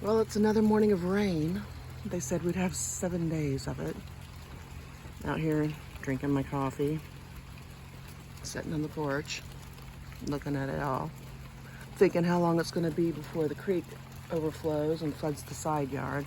Well, it's another morning of rain. They said we'd have 7 days of it. Out here drinking my coffee, sitting on the porch, looking at it all, thinking how long it's going to be before the creek overflows and floods the side yard.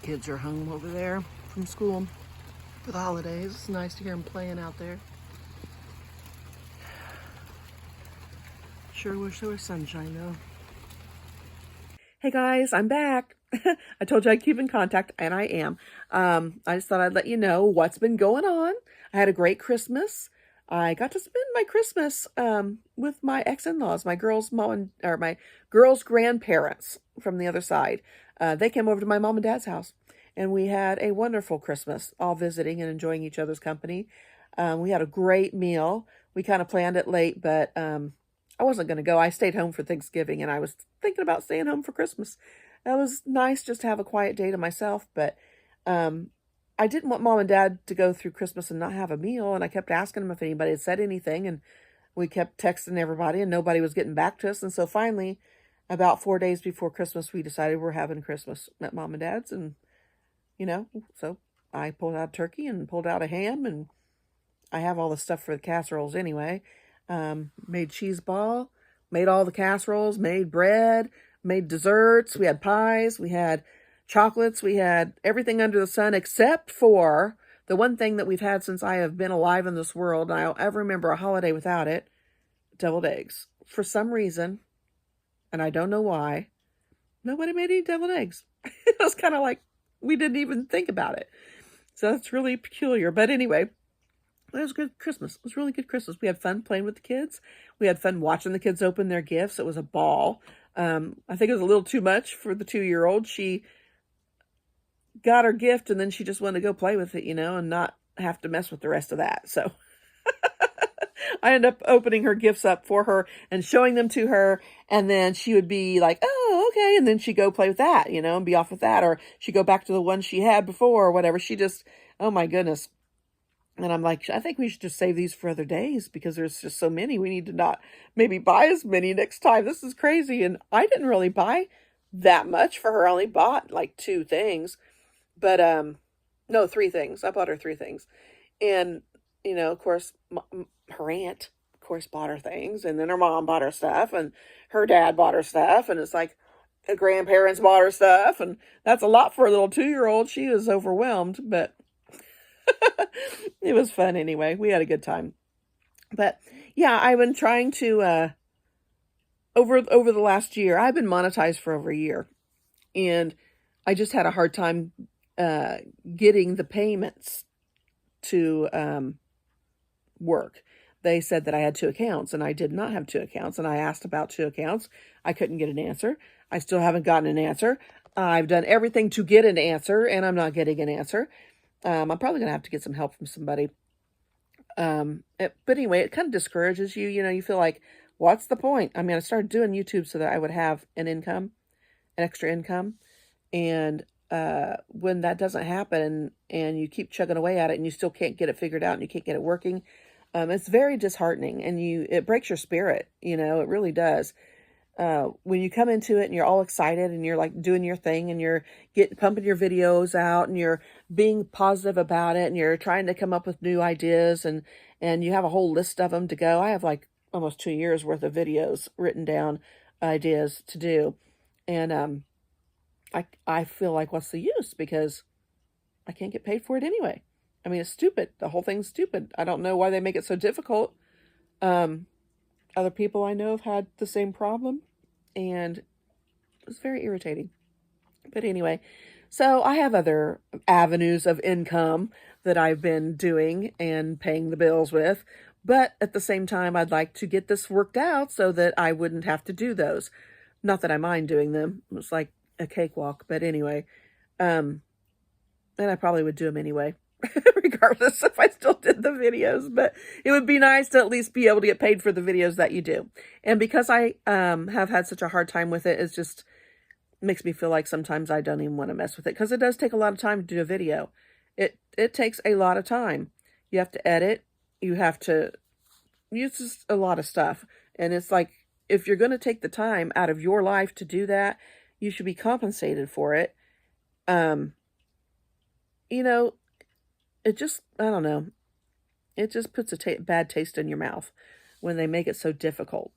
Kids are home over there from school for the holidays. It's nice to hear them playing out there. Sure wish there was sunshine though. Hey guys, I'm back. I told you I'd keep in contact, and I am. I just thought I'd let you know what's been going on. I had a great Christmas. I got to spend my Christmas with my ex-in-laws, my girls' my girls' grandparents from the other side. They came over to my mom and dad's house, and we had a wonderful Christmas, all visiting and enjoying each other's company. We had a great meal. We kind of planned it late, but I wasn't going to go. I stayed home for Thanksgiving, and I was thinking about staying home for Christmas. It was nice just to have a quiet day to myself, but I didn't want mom and dad to go through Christmas and not have a meal, and I kept asking them if anybody had said anything, and we kept texting everybody, and nobody was getting back to us. And so finally, about 4 days before Christmas, we decided we're having Christmas at mom and dad's, and so I pulled out a turkey and pulled out a ham, and I have all the stuff for the casseroles anyway. Made cheese ball, made all the casseroles, made bread, made desserts. We had pies, we had chocolates, we had everything under the sun except for the one thing that we've had since I have been alive in this world, and I don't ever remember a holiday without it: deviled eggs. For some reason, and I don't know why, nobody made any deviled eggs. It was kind of like we didn't even think about it. So that's really peculiar. But anyway, it was a good Christmas. It was a really good Christmas. We had fun playing with the kids. We had fun watching the kids open their gifts. It was a ball. I think it was a little too much for the 2-year-old. She got her gift and then she just wanted to go play with it, and not have to mess with the rest of that. So I ended up opening her gifts up for her and showing them to her. And then she would be like, oh, okay. And then she'd go play with that, and be off with that. Or she'd go back to the one she had before or whatever. She just, oh my goodness. And I'm like, I think we should just save these for other days because there's just so many. We need to not maybe buy as many next time. This is crazy. And I didn't really buy that much for her. I only bought like 2 things, but no, 3 things. I bought her 3 things. And, of course, her aunt, of course, bought her things. And then her mom bought her stuff. And her dad bought her stuff. And it's like her grandparents bought her stuff. And that's a lot for a little 2-year-old. She was overwhelmed, but it was fun anyway. We had a good time. But yeah, I've been trying to over the last year, I've been monetized for over a year. And I just had a hard time getting the payments to work. They said that I had 2 accounts, and I did not have 2 accounts. And I asked about 2 accounts. I couldn't get an answer. I still haven't gotten an answer. I've done everything to get an answer, and I'm not getting an answer. I'm probably going to have to get some help from somebody. But anyway, it kind of discourages you. You feel like, what's the point? I mean, I started doing YouTube so that I would have an extra income. And when that doesn't happen and you keep chugging away at it and you still can't get it figured out and you can't get it working, it's very disheartening, and it breaks your spirit. It really does. When you come into it and you're all excited and you're like doing your thing and you're pumping your videos out and you're being positive about it and you're trying to come up with new ideas and you have a whole list of them to go. I have like almost 2 years worth of videos written down, ideas to do. And I feel like, what's the use? Because I can't get paid for it anyway. I mean, it's stupid. The whole thing's stupid. I don't know why they make it so difficult. Other people I know have had the same problem, and it's very irritating. But anyway, so I have other avenues of income that I've been doing and paying the bills with. But at the same time, I'd like to get this worked out so that I wouldn't have to do those. Not that I mind doing them. It's like a cakewalk. But anyway, and I probably would do them anyway. Regardless if I still did the videos, but it would be nice to at least be able to get paid for the videos that you do. And because I have had such a hard time with it, it just makes me feel like sometimes I don't even want to mess with it, because it does take a lot of time to do a video. It takes a lot of time. You have to edit, you have to use a lot of stuff, and it's like if you're going to take the time out of your life to do that, you should be compensated for it. Um, you know, it just, I don't know, it just puts a bad taste in your mouth when they make it so difficult.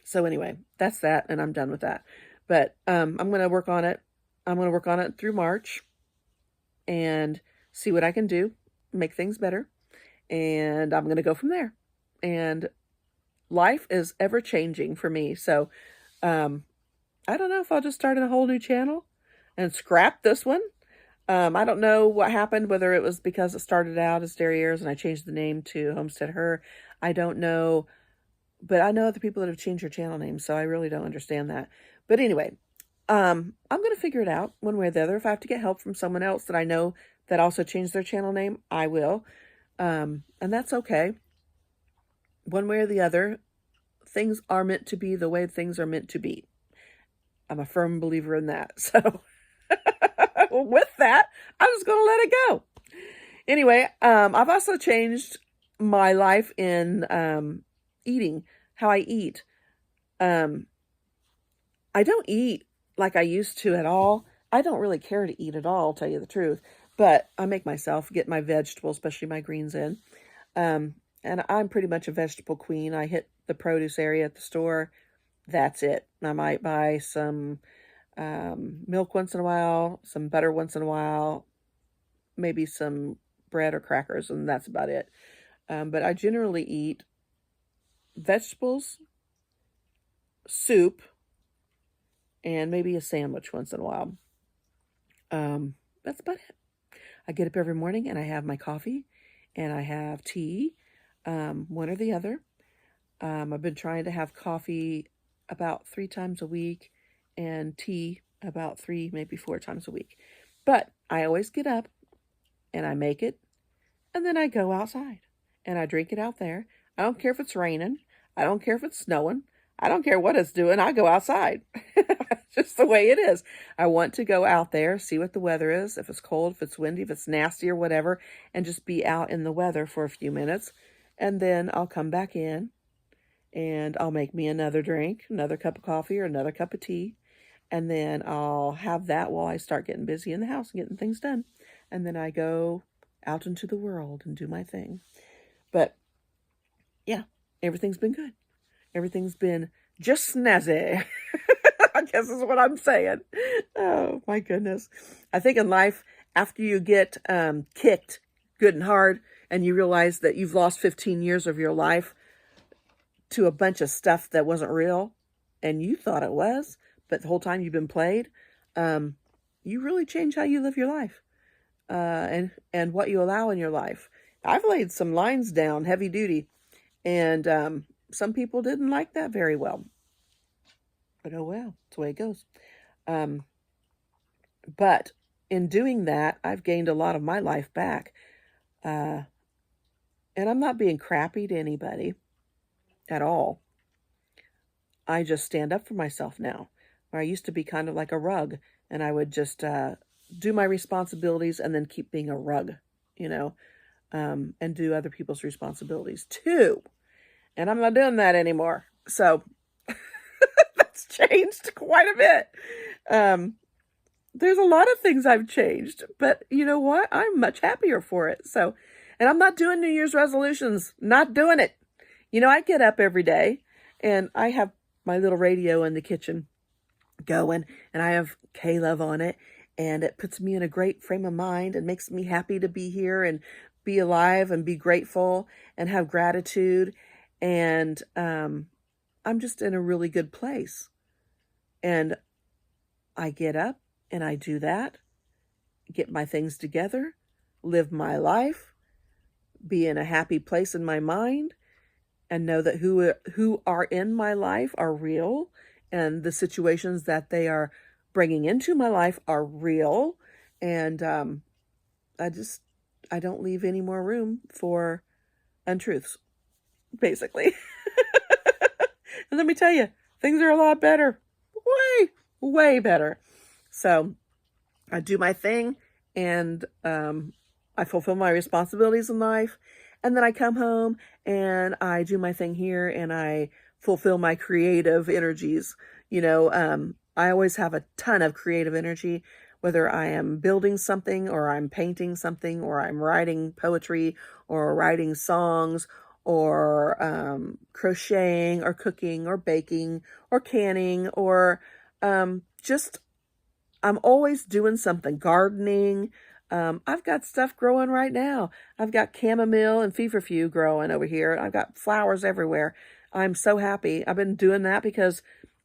So anyway, that's that, and I'm done with that. But I'm going to work on it. I'm going to work on it through March and see what I can do, make things better, and I'm going to go from there. And life is ever changing for me. So I don't know if I'll just start a whole new channel and scrap this one. I don't know what happened, whether it was because it started out as Derrieres and I changed the name to Homestead Her. I don't know, but I know other people that have changed their channel names, so I really don't understand that. But anyway, I'm going to figure it out one way or the other. If I have to get help from someone else that I know that also changed their channel name, I will. And that's okay. One way or the other, things are meant to be the way things are meant to be. I'm a firm believer in that. So with that, I'm just going to let it go. Anyway, I've also changed my life in eating, how I eat. I don't eat like I used to at all. I don't really care to eat at all, I'll tell you the truth. But I make myself get my vegetables, especially my greens in. And I'm pretty much a vegetable queen. I hit the produce area at the store. That's it. I might buy some milk once in a while, some butter once in a while, maybe some bread or crackers, and that's about it. But I generally eat vegetables, soup, and maybe a sandwich once in a while. That's about it. I get up every morning and I have my coffee and I have tea, one or the other. I've been trying to have coffee about 3 times a week and tea about 3, maybe 4 times a week. But I always get up and I make it, and then I go outside and I drink it out there. I don't care if it's raining. I don't care if it's snowing. I don't care what it's doing. I go outside. Just the way it is. I want to go out there, see what the weather is, if it's cold, if it's windy, if it's nasty or whatever, and just be out in the weather for a few minutes. And then I'll come back in and I'll make me another drink, another cup of coffee or another cup of tea. And then I'll have that while I start getting busy in the house and getting things done. And then I go out into the world and do my thing. But yeah, everything's been good. Everything's been just snazzy. I guess is what I'm saying. Oh, my goodness. I think in life, after you get kicked good and hard and you realize that you've lost 15 years of your life to a bunch of stuff that wasn't real and you thought it was, but the whole time you've been played, you really change how you live your life and what you allow in your life. I've laid some lines down heavy duty, and some people didn't like that very well. But oh well, it's the way it goes. But in doing that, I've gained a lot of my life back. And I'm not being crappy to anybody at all. I just stand up for myself now. Where I used to be kind of like a rug, and I would just do my responsibilities and then keep being a rug, and do other people's responsibilities too. And I'm not doing that anymore. So that's changed quite a bit. There's a lot of things I've changed, but you know what? I'm much happier for it. So, and I'm not doing New Year's resolutions, not doing it. I get up every day and I have my little radio in the kitchen going, and I have K-Love on it, and it puts me in a great frame of mind and makes me happy to be here and be alive and be grateful and have gratitude. And I'm just in a really good place. And I get up and I do that, get my things together, live my life, be in a happy place in my mind, and know that who are in my life are real, and the situations that they are bringing into my life are real. And I don't leave any more room for untruths, basically. And let me tell you, things are a lot better. Way, way better. So I do my thing, and I fulfill my responsibilities in life. And then I come home and I do my thing here, and I fulfill my creative energies. I always have a ton of creative energy, whether I am building something or I'm painting something or I'm writing poetry or writing songs or crocheting or cooking or baking or canning or just I'm always doing something, gardening. I've got stuff growing right now. I've got chamomile and feverfew growing over here. I've got flowers everywhere. I'm so happy. I've been doing that because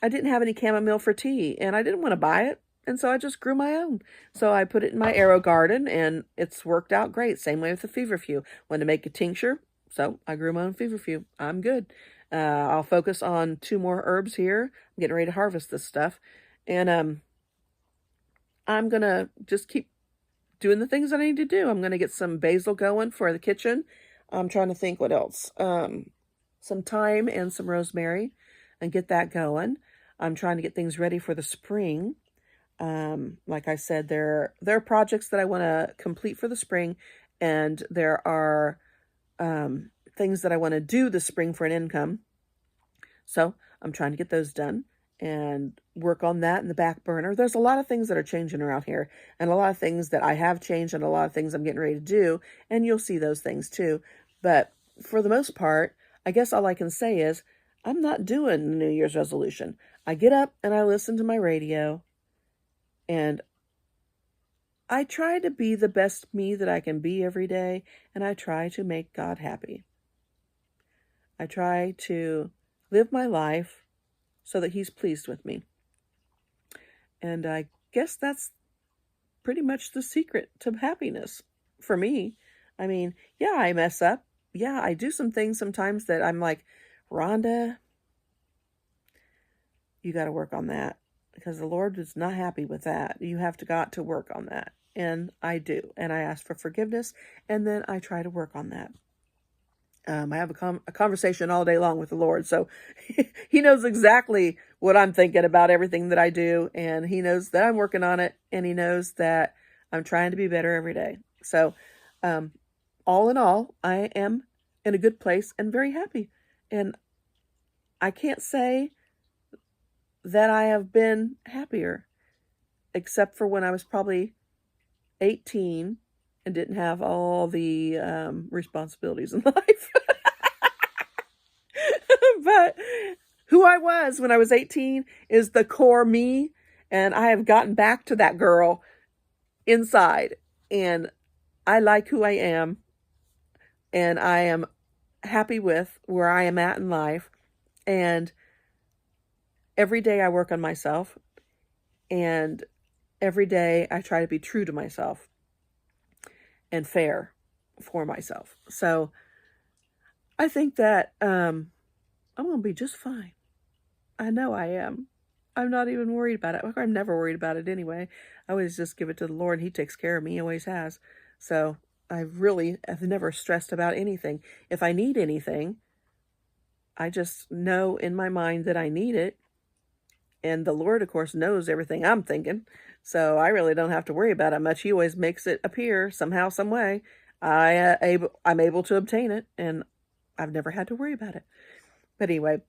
I didn't have any chamomile for tea and I didn't want to buy it. And so I just grew my own. So I put it in my arrow garden and it's worked out great. Same way with the feverfew. Wanted to make a tincture, so I grew my own feverfew. I'm good. I'll focus on 2 more herbs here. I'm getting ready to harvest this stuff. And I'm going to just keep doing the things I need to do. I'm going to get some basil going for the kitchen. I'm trying to think what else. Some thyme and some rosemary and get that going. I'm trying to get things ready for the spring. Like I said, there are projects that I want to complete for the spring, and there are things that I want to do this spring for an income. So I'm trying to get those done and work on that in the back burner. There's a lot of things that are changing around here and a lot of things that I have changed and a lot of things I'm getting ready to do. And you'll see those things too. But for the most part, I guess all I can say is I'm not doing the New Year's resolution. I get up and I listen to my radio and I try to be the best me that I can be every day. And I try to make God happy. I try to live my life so that he's pleased with me. And I guess that's pretty much the secret to happiness for me. I mean, yeah, I mess up. Yeah, I do some things sometimes that I'm like, Rhonda, you got to work on that because the Lord is not happy with that. You have got to work on that. And I do. And I ask for forgiveness and then I try to work on that. I have a conversation all day long with the Lord. So he knows exactly what I'm thinking about everything that I do. And he knows that I'm working on it. And he knows that I'm trying to be better every day. So all in all, I am in a good place and very happy. And I can't say that I have been happier, except for when I was probably 18 and didn't have all the responsibilities in life. But who I was when I was 18 is the core me. And I have gotten back to that girl inside. And I like who I am. And I am happy with where I am at in life. And every day I work on myself. And every day I try to be true to myself and fair for myself. So I think that I'm going to be just fine. I know I am. I'm not even worried about it. I'm never worried about it anyway. I always just give it to the Lord. He takes care of me. He always has. So I really have never stressed about anything. If I need anything, I just know in my mind that I need it. And the Lord, of course, knows everything I'm thinking. So I really don't have to worry about it much. He always makes it appear somehow, some way. I'm able to obtain it. And I've never had to worry about it. But anyway,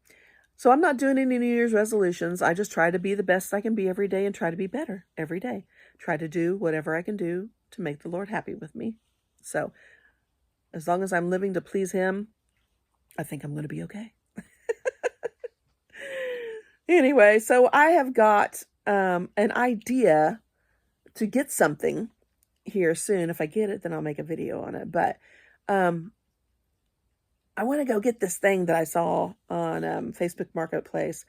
so I'm not doing any New Year's resolutions. I just try to be the best I can be every day and try to be better every day. Try to do whatever I can do to make the Lord happy with me. So as long as I'm living to please him, I think I'm going to be okay. Anyway, so I have got an idea to get something here soon. If I get it, then I'll make a video on it. But I want to go get this thing that I saw on Facebook Marketplace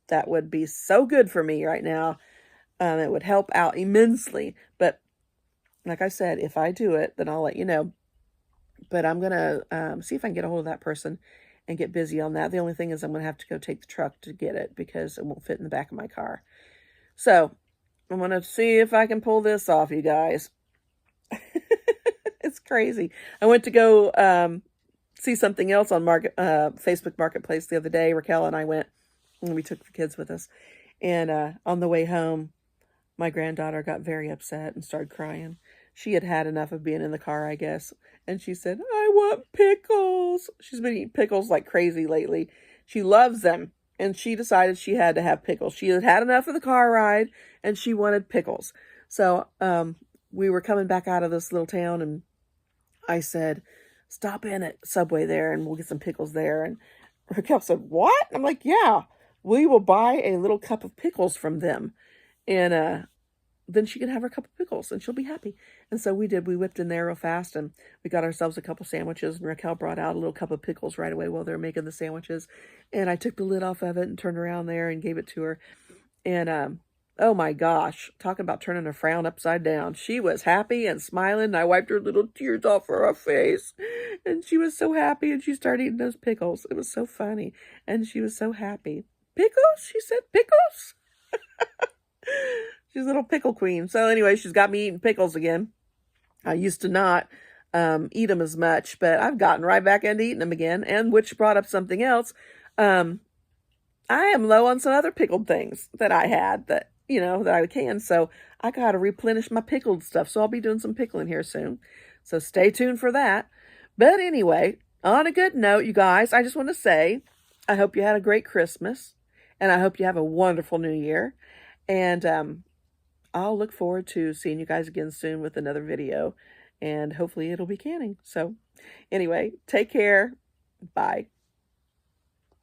that would be so good for me right now. It would help out immensely. But like I said, if I do it, then I'll let you know. But I'm going to see if I can get a hold of that person and get busy on that. The only thing is I'm going to have to go take the truck to get it because it won't fit in the back of my car. So I'm going to see if I can pull this off, you guys. It's crazy. I went to go see something else on Facebook Marketplace the other day. Raquel and I went, and we took the kids with us. And on the way home, my granddaughter got very upset and started crying. She had had enough of being in the car, I guess. And she said, I want pickles. She's been eating pickles like crazy lately. She loves them. And she decided she had to have pickles. She had had enough of the car ride and she wanted pickles. So we were coming back out of this little town and I said, stop in at Subway there and we'll get some pickles there. And Raquel said, what? I'm like, yeah, we will buy a little cup of pickles from them. And then she can have her cup of pickles and she'll be happy. And so we did. We whipped in there real fast and we got ourselves a couple sandwiches and Raquel brought out a little cup of pickles right away while they were making the sandwiches. And I took the lid off of it and turned around there and gave it to her. And oh my gosh, talking about turning a frown upside down. She was happy and smiling and I wiped her little tears off her face. And she was so happy and she started eating those pickles. It was so funny. And she was so happy. Pickles? She said pickles? She's a little pickle queen. So anyway, she's got me eating pickles again. I used to not eat them as much, but I've gotten right back into eating them again. And which brought up something else. I am low on some other pickled things that I had that, that I can. So I got to replenish my pickled stuff. So I'll be doing some pickling here soon. So stay tuned for that. But anyway, on a good note, you guys, I just want to say, I hope you had a great Christmas. And I hope you have a wonderful New Year. And I'll look forward to seeing you guys again soon with another video. And hopefully it'll be canning. So anyway, take care. Bye.